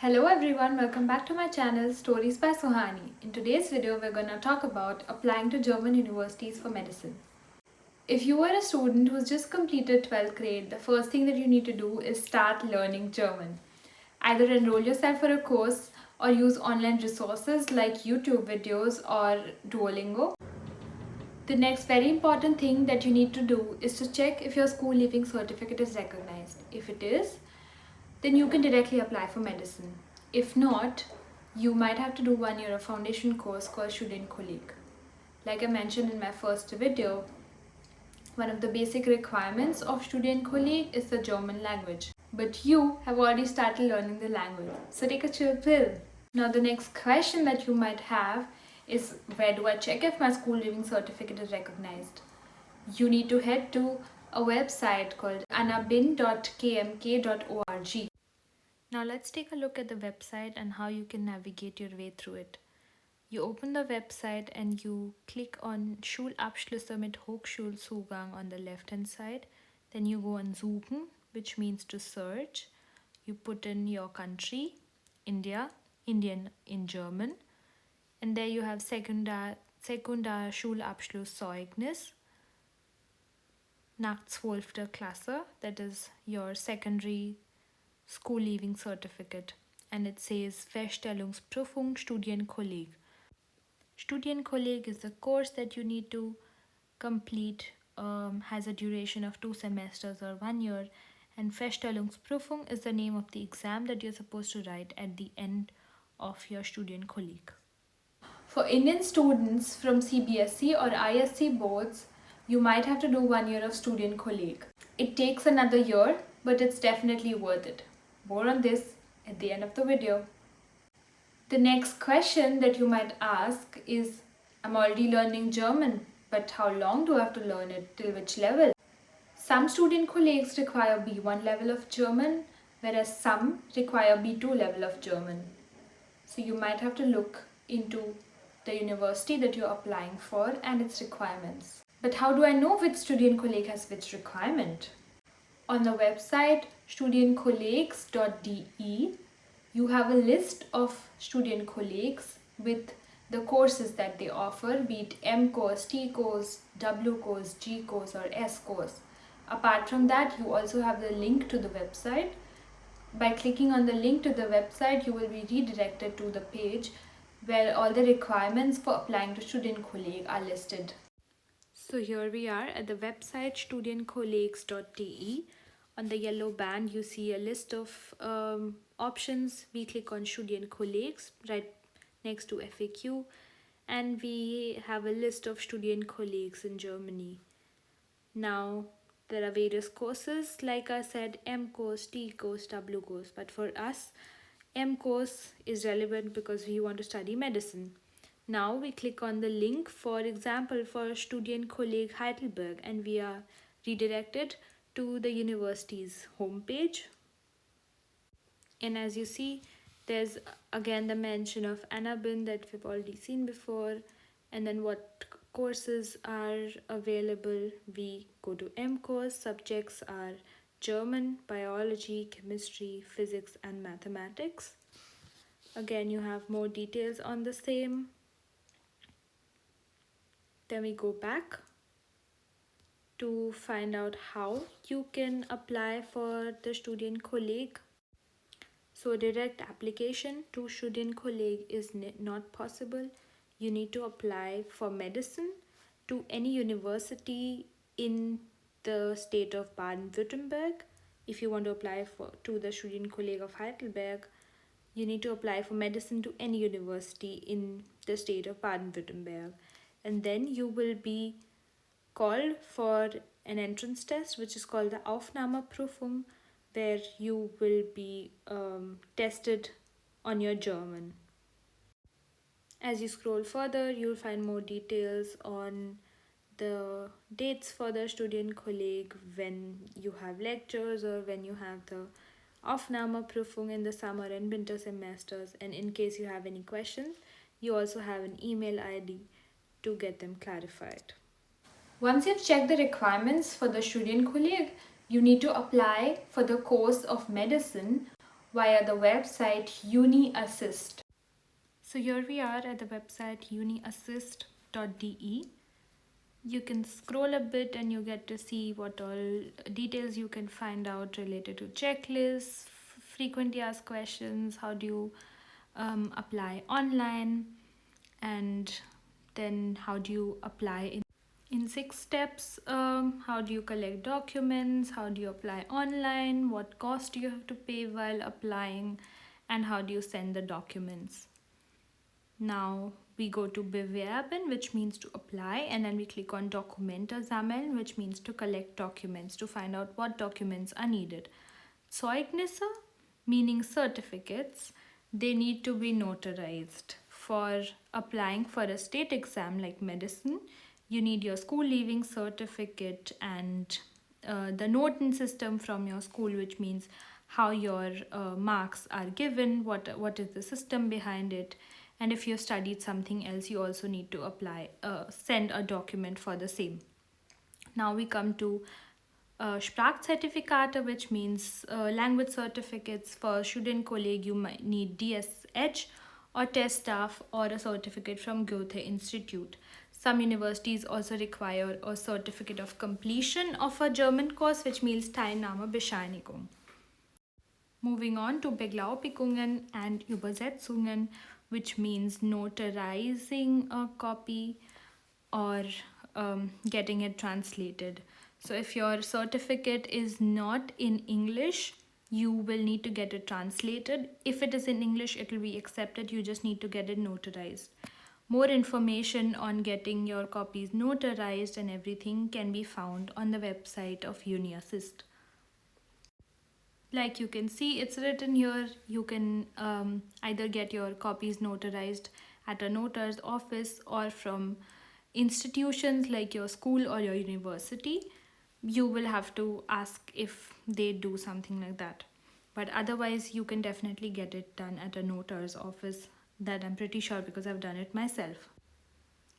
Hello everyone, welcome back to my channel Stories by Ssuhani. In today's video, we're going to talk about applying to German universities for medicine. If you are a student who's just completed 12th grade, the first thing that you need to do is start learning German. Either enroll yourself for a course or use online resources like YouTube videos or Duolingo. The next very important thing that you need to do is to check if your school leaving certificate is recognized. If it is, then you can directly apply for medicine. If not, you might have to do 1 year of foundation course called Studienkolleg. Like I mentioned in my first video, one of the basic requirements of Studienkolleg is the German language. But you have already started learning the language, so take a chill pill. Now the next question that you might have is, where do I check if my school leaving certificate is recognized? You need to head to a website called anabin.kmk.org. Now let's take a look at the website and how you can navigate your way through it. You open the website and you click on Schulabschlüsse mit Hochschulzugang on the left hand side. Then you go on Suchen, which means to search. You put in your country, India, Indian in German. And there you have Sekundarschulabschlusszeugnis nach 12. Klasse, that is your secondary school leaving certificate, and it says Feststellungsprüfung Studienkolleg. Studienkolleg is the course that you need to complete, has a duration of 2 semesters or 1 year, and Feststellungsprüfung is the name of the exam that you're supposed to write at the end of your Studienkolleg. For Indian students from CBSE or ISC boards, you might have to do 1 year of Studienkolleg. It takes another year, but it's definitely worth it. More on this at the end of the video. The next question that you might ask is, I'm already learning German, but how long do I have to learn it? Till which level? Some Studienkollegs require B1 level of German, whereas some require B2 level of German. So you might have to look into the university that you're applying for and its requirements. But how do I know which Studienkolleg has which requirement? On the website studienkollegs.de, you have a list of Studienkollegs with the courses that they offer, be it M-Kurs, T-Kurs, W-Kurs, G-Kurs or S-Kurs. Apart from that, you also have the link to the website. By clicking on the link to the website, you will be redirected to the page where all the requirements for applying to Studienkolleg are listed. So here we are at the website studienkollegs.de. On the yellow band, you see a list of options. We click on Studienkollegs right next to FAQ, and we have a list of Studienkollegs in Germany. Now, there are various courses, like I said, M-Kurs, T-Kurs, W-Kurs, but for us, M-Kurs is relevant because we want to study medicine. Now we click on the link, for example, for Studienkolleg Heidelberg, and we are redirected to the university's homepage. And as you see, there's again the mention of Anabin that we've already seen before, and then what courses are available. We go to M-Kurs. Subjects are German, biology, chemistry, physics and mathematics. Again, you have more details on the same. Then we go back to find out how you can apply for the Studienkolleg. So direct application to Studienkolleg is not possible. You need to apply for medicine to any university in the state of Baden-Württemberg. If you want to apply to the Studienkolleg of Heidelberg, you need to apply for medicine to any university in the state of Baden-Württemberg. And then you will be called for an entrance test, which is called the Aufnahmeprüfung, where you will be tested on your German. As you scroll further, you'll find more details on the dates for the Studienkolleg, when you have lectures or when you have the Aufnahmeprüfung in the summer and winter semesters. And in case you have any questions, you also have an email ID to get them clarified. Once you've checked the requirements for the Studienkolleg, you need to apply for the course of medicine via the website UniAssist. So here we are at the website uniassist.de. You can scroll a bit and you get to see what all details you can find out related to checklists, frequently asked questions, how do you apply online, and then how do you apply in 6 steps. How do you collect documents, how do you apply online, what cost do you have to pay while applying, and how do you send the documents. Now we go to Bewerben, which means to apply, and then we click on Dokumente sammeln, which means to collect documents, to find out what documents are needed. Zeugnisse, meaning certificates, they need to be notarized. For applying for a state exam like medicine, you need your school leaving certificate and the noten system from your school, which means how your marks are given, what is the system behind it, and if you studied something else, you also need to apply send a document for the same. Now we come to Sprachzertifikate, which means language certificates. For Studienkolleg, you might need DSH or test staff or a certificate from Goethe Institute. Some universities also require a certificate of completion of a German course, which means Teilnahmebescheinigung. Moving on to Beglaubigungen and Übersetzungen, which means notarizing a copy or getting it translated. So if your certificate is not in English, you will need to get it translated. If it is in English, it will be accepted. You just need to get it notarized. More information on getting your copies notarized and everything can be found on the website of UniAssist. Like you can see, it's written here, you can either get your copies notarized at a notar's office or from institutions like your school or your university. You will have to ask if they do something like that. But otherwise, you can definitely get it done at a notar's office. That I'm pretty sure because I've done it myself.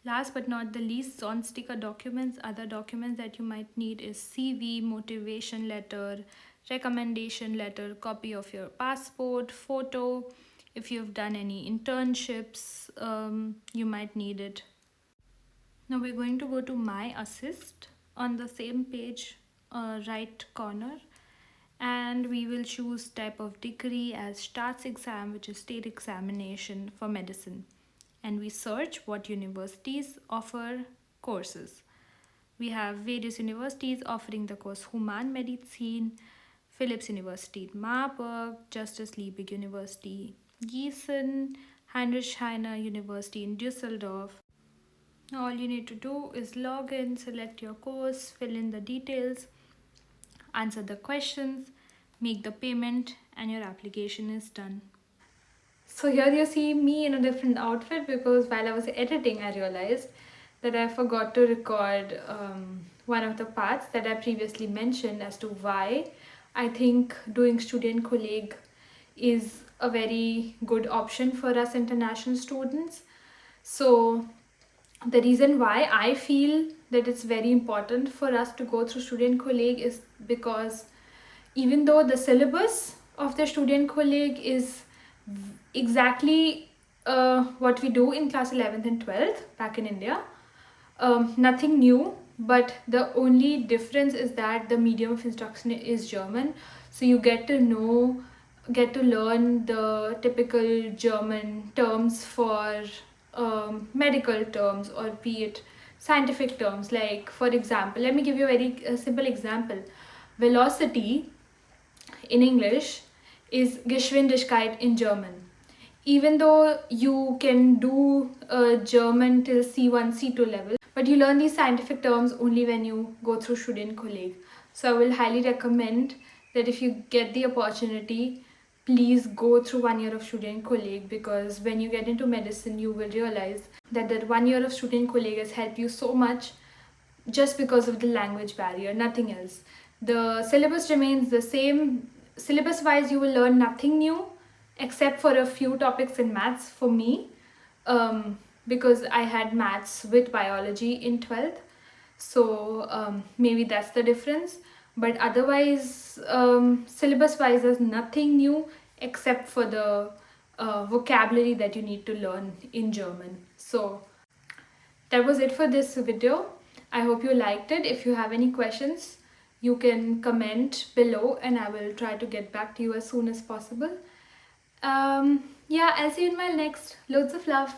Last but not the least, Sonstige documents. Other documents that you might need is CV, motivation letter, recommendation letter, copy of your passport, photo. If you've done any internships, you might need it. Now we're going to go to My Assist on the same page, right corner, and we will choose type of degree as Staatsexamen, which is state examination for medicine. And we search what universities offer courses. We have various universities offering the course Humanmedizin, Philipps University in Marburg, Justus Liebig University, Gießen, Heinrich Heine University in Düsseldorf. Now all you need to do is log in, select your course, fill in the details, answer the questions, make the payment, and your application is done. So here you see me in a different outfit because while I was editing, I realized that I forgot to record one of the parts that I previously mentioned as to why I think doing Studienkolleg is a very good option for us international students. So the reason why I feel that it's very important for us to go through Studienkolleg is because even though the syllabus of the Studienkolleg is exactly what we do in class 11th and 12th back in India, nothing new, but the only difference is that the medium of instruction is German. So you get to learn the typical German terms for medical terms, or be it scientific terms. Like, for example, let me give you a very simple example. Velocity in English is Geschwindigkeit in German. Even though you can do German till C1, C2 level, but you learn these scientific terms only when you go through Studienkolleg. So I will highly recommend that if you get the opportunity, please go through 1 year of Studienkolleg, because when you get into medicine, you will realize that 1 year of Studienkolleg has helped you so much just because of the language barrier, nothing else. The syllabus remains the same. Syllabus wise, you will learn nothing new except for a few topics in maths for me, because I had maths with biology in 12th. So maybe that's the difference. But otherwise, syllabus wise, there's nothing new except for the vocabulary that you need to learn in German. So that was it for this video. I hope you liked it. If you have any questions, you can comment below and I will try to get back to you as soon as possible. Yeah, I'll see you in my next. Loads of love.